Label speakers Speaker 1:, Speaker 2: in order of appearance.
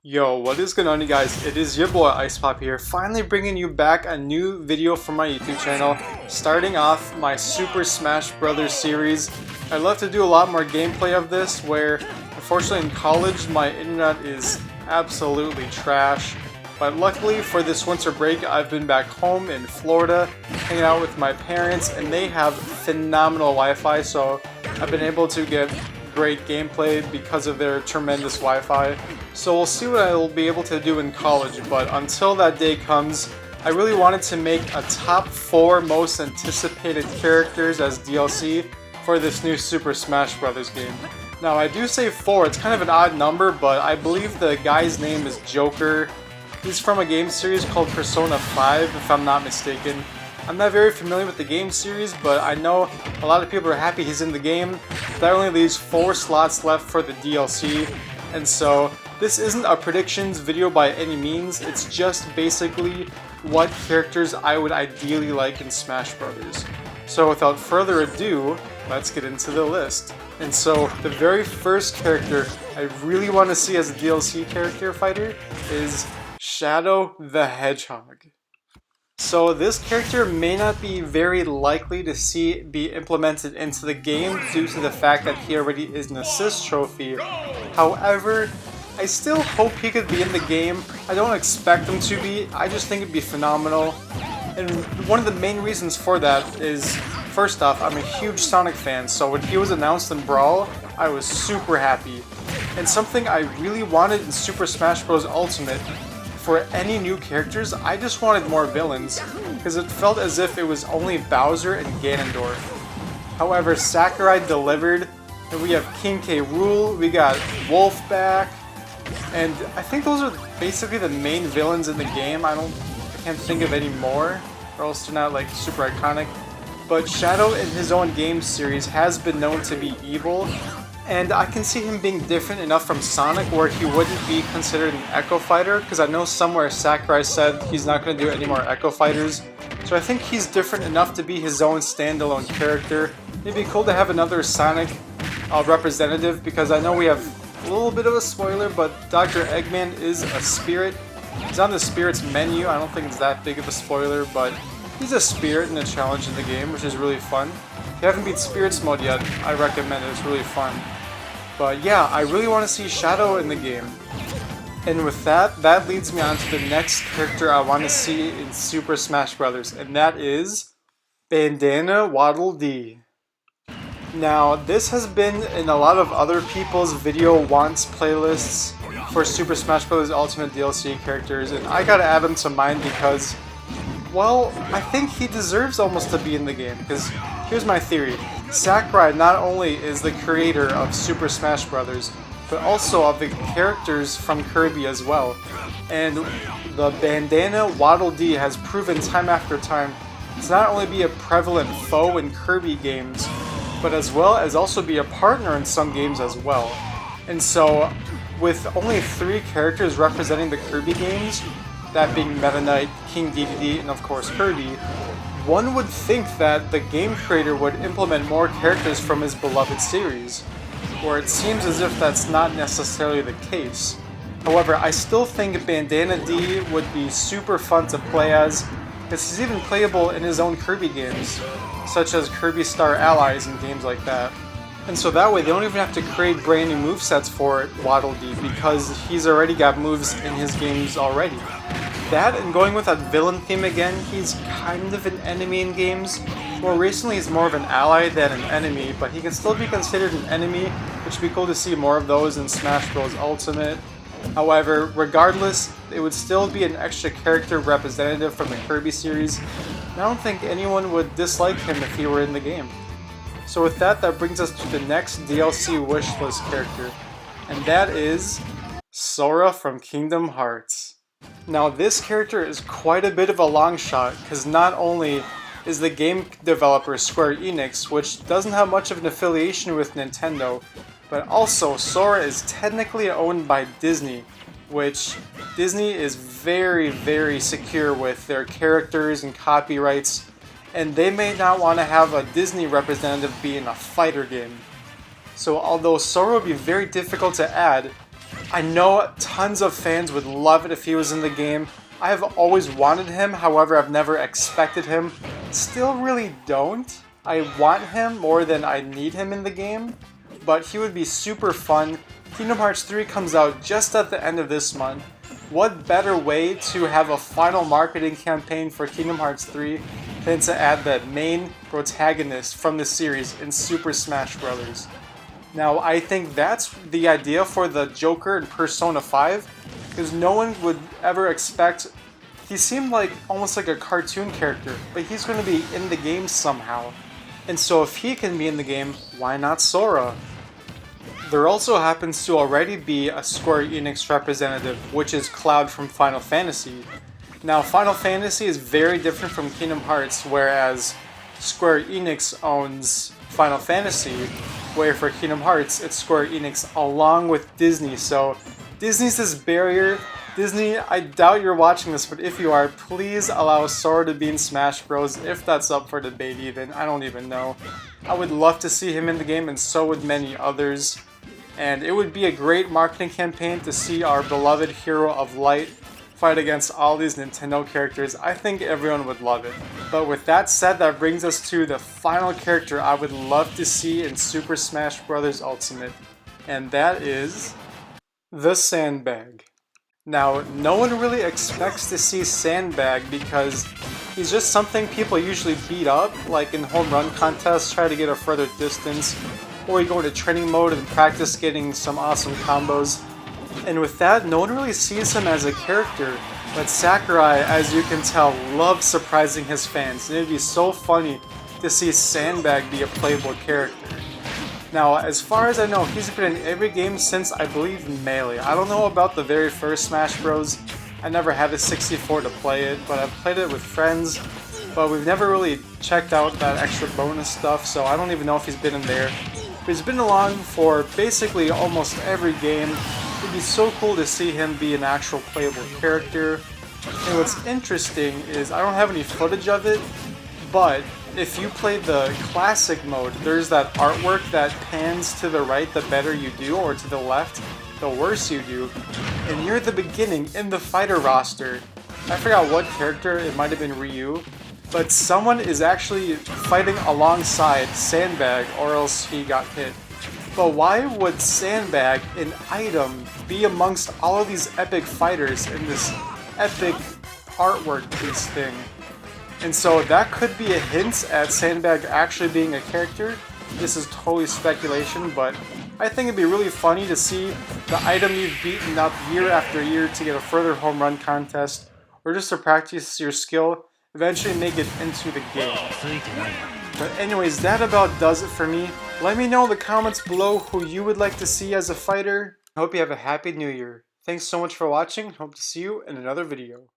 Speaker 1: Yo, what is going on, you guys? It is your boy Icepop here, finally bringing you back a new video from my YouTube channel, starting off my Super Smash Bros. Series. I'd love to do a lot more gameplay of this, where unfortunately in college my internet is absolutely trash. But luckily for this winter break, I've been back home in Florida, hanging out with my parents, and they have phenomenal Wi-Fi, so I've been able to get great gameplay because of their tremendous Wi-Fi. So we'll see what I will be able to do in college, but until that day comes, I really wanted to make a top 4 most anticipated characters as DLC for this new Super Smash Bros. Game. Now I do say 4, it's kind of an odd number, but I believe the guy's name is Joker. He's from a game series called Persona 5, if I'm not mistaken. I'm not very familiar with the game series, but I know a lot of people are happy he's in the game. That only leaves 4 slots left for the DLC, and so this isn't a predictions video by any means, it's just basically what characters I would ideally like in Smash Bros. So without further ado, let's get into the list. And so the very first character I really want to see as a DLC character fighter is Shadow the Hedgehog. So this character may not be very likely to see be implemented into the game due to the fact that he already is an assist trophy. However, I still hope he could be in the game. I don't expect him to be, I just think it'd be phenomenal. And one of the main reasons for that is, first off, I'm a huge Sonic fan, so when he was announced in Brawl, I was super happy. And something I really wanted in Super Smash Bros. Ultimate, for any new characters, I just wanted more villains, because it felt as if it was only Bowser and Ganondorf. However, Sakurai delivered, and we have King K. Rool, we got Wolf back, and I think those are basically the main villains in the game. I can't think of any more, or else they're not like super iconic. But Shadow in his own game series has been known to be evil, and I can see him being different enough from Sonic where he wouldn't be considered an Echo Fighter, because I know somewhere Sakurai said he's not going to do any more Echo Fighters. So I think he's different enough to be his own standalone character. It'd be cool to have another Sonic representative, because I know we have a little bit of a spoiler, but Dr. Eggman is a spirit. He's on the spirits menu. I don't think it's that big of a spoiler, but he's a spirit in a challenge in the game, which is really fun. If you haven't beat Spirits mode yet, I recommend it. It's really fun. But yeah, I really want to see Shadow in the game. And with that, that leads me on to the next character I want to see in Super Smash Bros. And that is Bandana Waddle Dee. Now, this has been in a lot of other people's video wants playlists for Super Smash Bros. Ultimate DLC characters, and I gotta add him to mine because, well, I think he deserves almost to be in the game, because here's my theory. Sakurai not only is the creator of Super Smash Bros., but also of the characters from Kirby as well. And the Bandana Waddle Dee has proven time after time to not only be a prevalent foe in Kirby games, but as well as also be a partner in some games as well. And so, with only 3 characters representing the Kirby games, that being Meta Knight, King Dedede, and of course Kirby, one would think that the game creator would implement more characters from his beloved series, where it seems as if that's not necessarily the case. However, I still think Bandana Dee would be super fun to play as, because he's even playable in his own Kirby games, such as Kirby Star Allies and games like that. And so that way they don't even have to create brand new movesets for Waddle Dee, because he's already got moves in his games already. That, and going with that villain theme again, he's kind of an enemy in games. More recently he's more of an ally than an enemy, but he can still be considered an enemy, which would be cool to see more of those in Smash Bros. Ultimate. However, regardless, it would still be an extra character representative from the Kirby series, and I don't think anyone would dislike him if he were in the game. So with that, that brings us to the next DLC wishlist character, and that is Sora from Kingdom Hearts. Now this character is quite a bit of a long shot, because not only is the game developer Square Enix, which doesn't have much of an affiliation with Nintendo, but also Sora is technically owned by Disney, which Disney is very, very secure with their characters and copyrights, and they may not want to have a Disney representative be in a fighter game. So although Sora would be very difficult to add, I know tons of fans would love it if he was in the game. I have always wanted him, however I've never expected him. Still really don't. I want him more than I need him in the game, but he would be super fun. Kingdom Hearts 3 comes out just at the end of this month. What better way to have a final marketing campaign for Kingdom Hearts 3 than to add the main protagonist from the series in Super Smash Bros. Now, I think that's the idea for the Joker in Persona 5, because no one would ever expect... He seemed like almost like a cartoon character, but he's going to be in the game somehow. And so if he can be in the game, why not Sora? There also happens to already be a Square Enix representative, which is Cloud from Final Fantasy. Now, Final Fantasy is very different from Kingdom Hearts, whereas Square Enix owns Final Fantasy, where for Kingdom Hearts, it's Square Enix along with Disney. So Disney's this barrier. Disney, I doubt you're watching this, but if you are, please allow Sora to be in Smash Bros. If that's up for debate even. I don't even know. I would love to see him in the game, and so would many others. And it would be a great marketing campaign to see our beloved hero of light fight against all these Nintendo characters. I think everyone would love it. But with that said, that brings us to the final character I would love to see in Super Smash Bros. Ultimate. And that is... the Sandbag. Now, no one really expects to see Sandbag because he's just something people usually beat up, like in home run contests, try to get a further distance, or you go into training mode and practice getting some awesome combos. And with that, no one really sees him as a character, but Sakurai, as you can tell, loves surprising his fans, and it'd be so funny to see Sandbag be a playable character. Now, as far as I know, he's been in every game since, I believe, Melee. I don't know about the very first Smash Bros. I never had a 64 to play it, but I've played it with friends, but we've never really checked out that extra bonus stuff, so I don't even know if he's been in there. But he's been along for basically almost every game. It'd be so cool to see him be an actual playable character. And what's interesting is, I don't have any footage of it, but if you play the classic mode, there's that artwork that pans to the right the better you do, or to the left the worse you do. And near the beginning, in the fighter roster, I forgot what character, it might have been Ryu, but someone is actually fighting alongside Sandbag, or else he got hit. But why would Sandbag, an item, be amongst all of these epic fighters in this epic artwork piece thing? And so that could be a hint at Sandbag actually being a character. This is totally speculation, but I think it'd be really funny to see the item you've beaten up year after year to get a further home run contest, or just to practice your skill, eventually make it into the game. But anyways, that about does it for me. Let me know in the comments below who you would like to see as a fighter. I hope you have a happy new year. Thanks so much for watching. Hope to see you in another video.